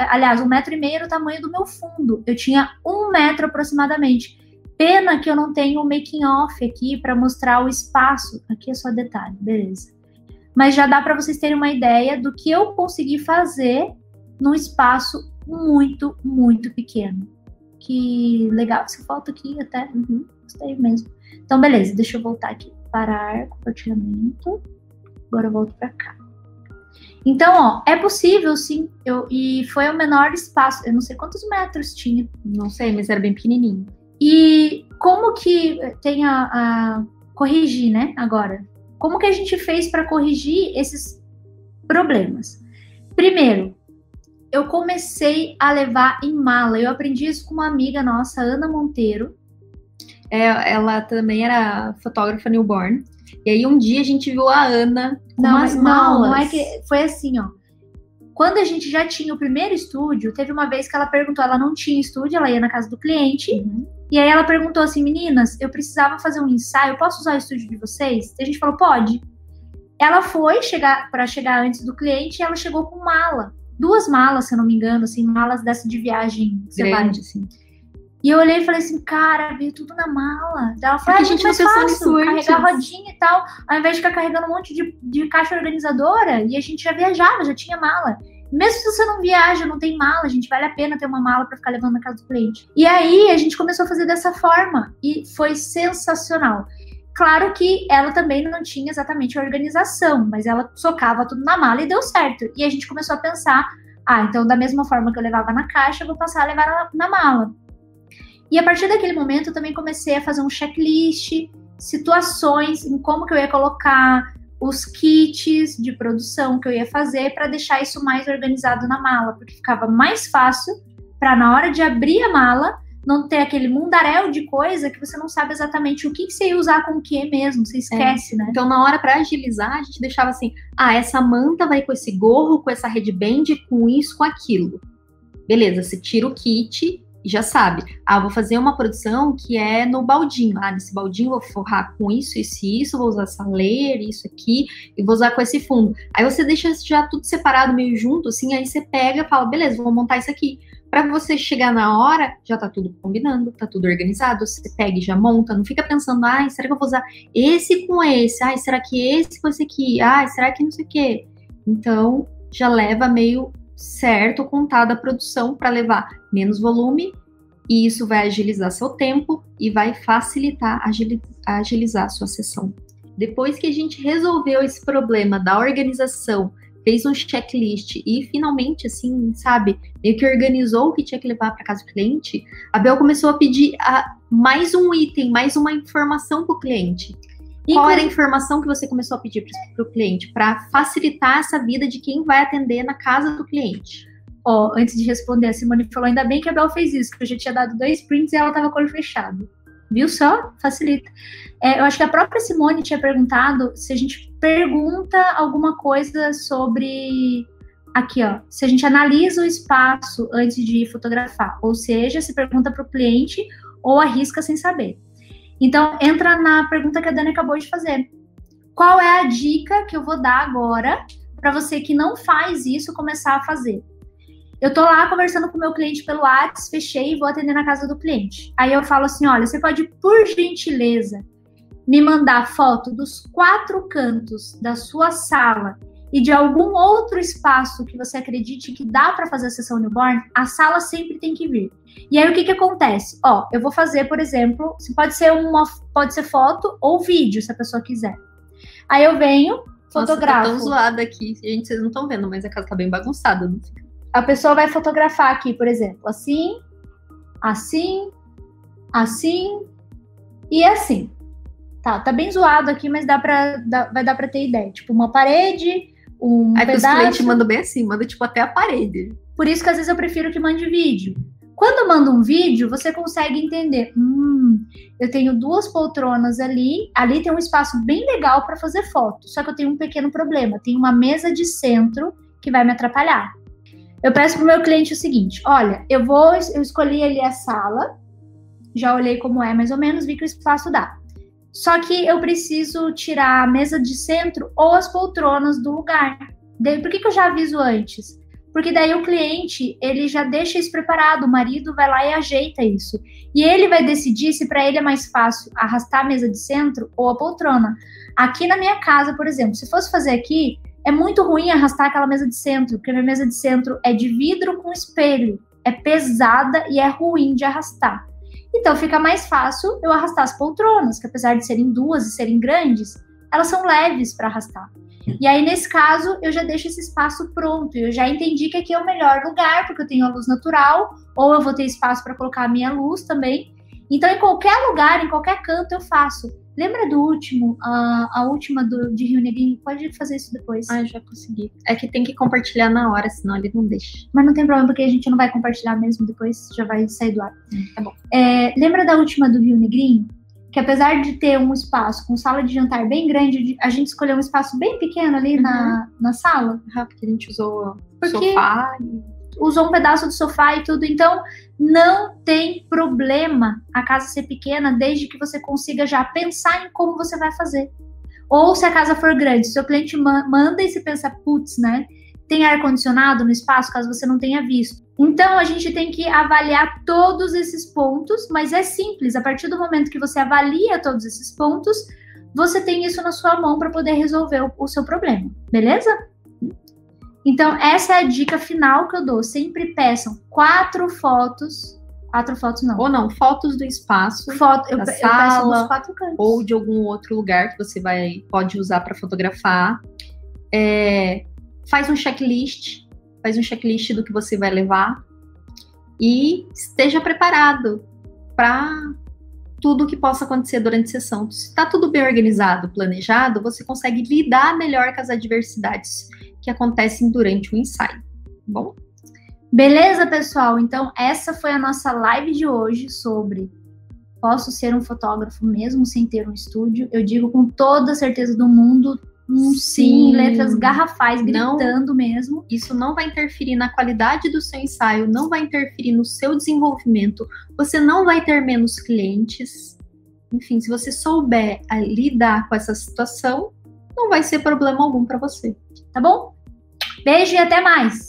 aliás, 1,5 metro era o tamanho do meu fundo. Eu tinha 1 metro aproximadamente. Pena que eu não tenho o making off aqui para mostrar o espaço. Aqui é só detalhe, beleza. Mas já dá para vocês terem uma ideia do que eu consegui fazer num espaço muito, muito pequeno. Que legal essa foto aqui até. Gostei mesmo. Então, beleza, deixa eu voltar aqui. Parar, compartilhamento. Agora eu volto para cá. Então, ó, é possível, sim. E foi o menor espaço. Eu não sei quantos metros tinha. Não sei, mas era bem pequenininho. E como que tem corrigir, né, agora? Como que a gente fez para corrigir esses problemas? Primeiro, eu comecei a levar em mala. Eu aprendi isso com uma amiga nossa, Ana Monteiro. Ela também era fotógrafa newborn. E aí um dia a gente viu a Ana com umas malas. Não é que foi assim, ó. Quando a gente já tinha o primeiro estúdio, teve uma vez que ela perguntou, ela não tinha estúdio, ela ia na casa do cliente. E aí ela perguntou assim, meninas, eu precisava fazer um ensaio, posso usar o estúdio de vocês? E a gente falou, pode. Ela foi para chegar antes do cliente e ela chegou com mala. 2 malas, se eu não me engano, assim, malas dessa de viagem grande, assim. E eu olhei e falei assim, cara, veio tudo na mala. Ela falou, a gente não pensou nisso antes. Carregar rodinha e tal, ao invés de ficar carregando um monte de caixa organizadora, e a gente já viajava, já tinha mala. Mesmo se você não viaja, não tem mala, gente, vale a pena ter uma mala para ficar levando na casa do cliente. E aí, a gente começou a fazer dessa forma, e foi sensacional. Claro que ela também não tinha exatamente a organização, mas ela socava tudo na mala e deu certo. E a gente começou a pensar, então da mesma forma que eu levava na caixa, eu vou passar a levar na mala. E a partir daquele momento, eu também comecei a fazer um checklist, situações em como que eu ia colocar, os kits de produção que eu ia fazer para deixar isso mais organizado na mala, porque ficava mais fácil para na hora de abrir a mala, não ter aquele mundaréu de coisa que você não sabe exatamente o que você ia usar com o que mesmo, você esquece, né? Então, na hora, para agilizar, a gente deixava assim, essa manta vai com esse gorro, com essa headband, com isso, com aquilo. Beleza, você tira o kit e já sabe. Vou fazer uma produção que é no baldinho. Nesse baldinho eu vou forrar com isso, isso e isso, vou usar essa layer, isso aqui, e vou usar com esse fundo. Aí você deixa já tudo separado, meio junto, assim, aí você pega e fala, beleza, vou montar isso aqui. Para você chegar na hora, já tá tudo combinando, tá tudo organizado, você pega e já monta, não fica pensando, será que eu vou usar esse com esse? Será que esse com esse aqui? Será que não sei o quê? Então, já leva meio certo contada a produção para levar menos volume, e isso vai agilizar seu tempo e vai facilitar agilizar a sua sessão. Depois que a gente resolveu esse problema da organização, fez um checklist e finalmente, assim, sabe, meio que organizou o que tinha que levar para casa do cliente, a Bel começou a pedir mais um item, mais uma informação para o cliente. Qual era a informação que você começou a pedir para o cliente para facilitar essa vida de quem vai atender na casa do cliente? Antes de responder, a Simone falou, ainda bem que a Bel fez isso, porque eu já tinha dado 2 prints e ela estava com o olho fechado. Viu só? Facilita. Eu acho que a própria Simone tinha perguntado se a gente pergunta alguma coisa sobre... Aqui, ó. Se a gente analisa o espaço antes de fotografar. Ou seja, se pergunta para o cliente ou arrisca sem saber. Então, entra na pergunta que a Dani acabou de fazer. Qual é a dica que eu vou dar agora para você que não faz isso começar a fazer? Eu tô lá conversando com o meu cliente pelo WhatsApp, fechei e vou atender na casa do cliente. Aí eu falo assim, olha, você pode, por gentileza, me mandar foto dos 4 cantos da sua sala e de algum outro espaço que você acredite que dá para fazer a sessão newborn? A sala sempre tem que vir. E aí o que acontece? Eu vou fazer, por exemplo, pode ser foto ou vídeo, se a pessoa quiser. Aí eu venho, fotografo. Nossa, tá tão zoada aqui, gente, vocês não estão vendo, mas a casa tá bem bagunçada, não fica? A pessoa vai fotografar aqui, por exemplo, assim, assim, assim e assim, Tá bem zoado aqui, mas vai dar pra ter ideia. Tipo, uma parede, um Aí pedaço. os clientes mandam bem assim, manda tipo até a parede. Por isso que às vezes eu prefiro que mande vídeo. Quando manda um vídeo, você consegue entender. Eu tenho 2 poltronas ali tem um espaço bem legal para fazer foto. Só que eu tenho um pequeno problema. Tem uma mesa de centro que vai me atrapalhar. Eu peço pro meu cliente o seguinte: olha, eu escolhi ali a sala, já olhei como é mais ou menos, vi que o espaço dá. Só que eu preciso tirar a mesa de centro ou as poltronas do lugar. Por que eu já aviso antes? Porque daí o cliente, ele já deixa isso preparado, o marido vai lá e ajeita isso. E ele vai decidir se para ele é mais fácil arrastar a mesa de centro ou a poltrona. Aqui na minha casa, por exemplo, se fosse fazer aqui, é muito ruim arrastar aquela mesa de centro, porque a minha mesa de centro é de vidro com espelho, é pesada e é ruim de arrastar. Então fica mais fácil eu arrastar as poltronas, que apesar de serem 2 e serem grandes, elas são leves para arrastar. E aí, nesse caso, eu já deixo esse espaço pronto. Eu já entendi que aqui é o melhor lugar, porque eu tenho a luz natural, ou eu vou ter espaço para colocar a minha luz também. Então, em qualquer lugar, em qualquer canto, eu faço. Lembra do último, a última de Rio Negrinho? Pode fazer isso depois. Ah, já consegui. É que tem que compartilhar na hora, senão ele não deixa. Mas não tem problema, porque a gente não vai compartilhar mesmo depois, já vai sair do ar. Tá bom. Lembra da última do Rio Negrinho? Que apesar de ter um espaço com sala de jantar bem grande, a gente escolheu um espaço bem pequeno ali na sala. Porque a gente usou sofá. Usou um pedaço do sofá e tudo. Então, não tem problema a casa ser pequena, desde que você consiga já pensar em como você vai fazer. Ou se a casa for grande, se o seu cliente manda e você pensa, putz, né? Tem ar-condicionado no espaço, caso você não tenha visto. Então, a gente tem que avaliar todos esses pontos, mas é simples. A partir do momento que você avalia todos esses pontos, você tem isso na sua mão para poder resolver o seu problema, beleza? Então, essa é a dica final que eu dou. Sempre peçam 4 fotos. 4 fotos não. Ou não, fotos do espaço, eu peço nos 4 cantos. Ou de algum outro lugar que você pode usar para fotografar. Faz um checklist do que você vai levar e esteja preparado para tudo que possa acontecer durante a sessão. Se está tudo bem organizado, planejado, você consegue lidar melhor com as adversidades que acontecem durante o ensaio, tá bom? Beleza, pessoal? Então, essa foi a nossa live de hoje sobre posso ser um fotógrafo mesmo sem ter um estúdio? Eu digo com toda a certeza do mundo, sim, letras garrafais, gritando mesmo. Isso não vai interferir na qualidade do seu ensaio, não vai interferir no seu desenvolvimento, você não vai ter menos clientes. Enfim, se você souber lidar com essa situação, não vai ser problema algum para você. Tá bom? Beijo e até mais!